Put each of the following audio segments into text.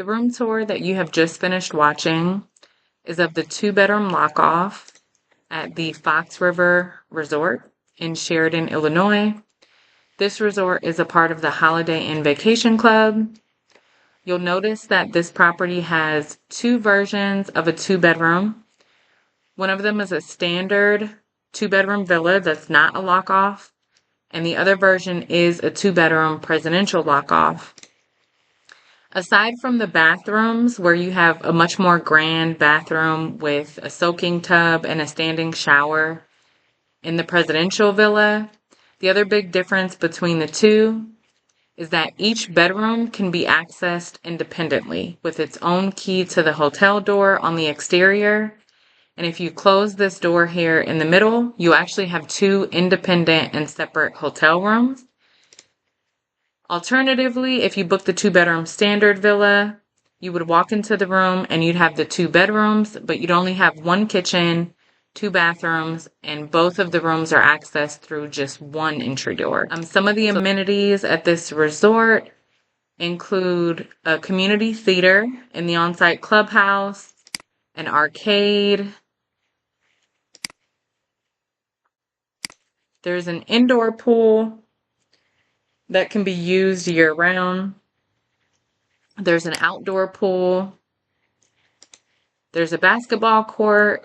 The room tour that you have just finished watching is of the 2-bedroom lock-off at the Fox River Resort in Sheridan, Illinois. This resort is a part of the Holiday Inn Vacation Club. You'll notice that this property has 2 versions of a 2-bedroom. One of them is a standard 2-bedroom villa that's not a lock-off, and the other version is a 2-bedroom presidential lock-off. Aside from the bathrooms, where you have a much more grand bathroom with a soaking tub and a standing shower in the presidential villa, the other big difference between the two is that each bedroom can be accessed independently with its own key to the hotel door on the exterior. And if you close this door here in the middle, you actually have 2 independent and separate hotel rooms. Alternatively, if you book the 2-bedroom standard villa, you would walk into the room and you'd have the 2 bedrooms, but you'd only have 1 kitchen, 2 bathrooms, and both of the rooms are accessed through just 1 entry door. Some of the amenities at this resort include a community theater in the on-site clubhouse, an arcade. There's an indoor pool that can be used year-round. There's an outdoor pool. There's a basketball court.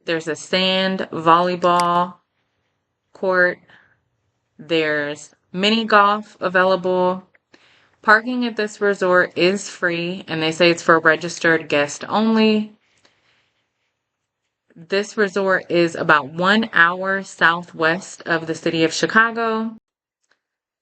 There's a sand volleyball court. There's mini golf available. Parking at this resort is free, and they say it's for registered guests only. This resort is about 1 hour southwest of the city of Chicago.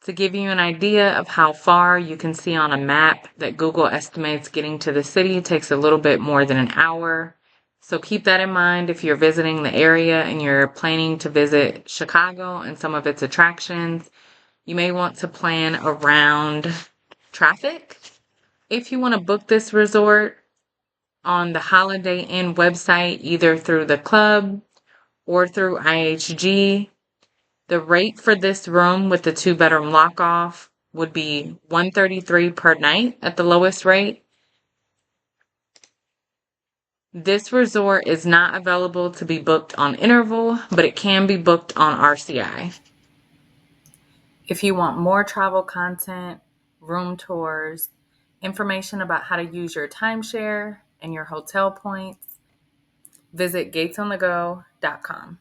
To give you an idea of how far, you can see on a map that Google estimates getting to the city takes a little bit more than an hour. So keep that in mind if you're visiting the area and you're planning to visit Chicago and some of its attractions. You may want to plan around traffic. If you want to book this resort on the Holiday Inn website, either through the club or through IHG, the rate for this room with the 2-bedroom lock-off would be $133 per night at the lowest rate. This resort is not available to be booked on interval, but it can be booked on RCI. If you want more travel content, room tours, information about how to use your timeshare and your hotel points, visit gatesonthego.com.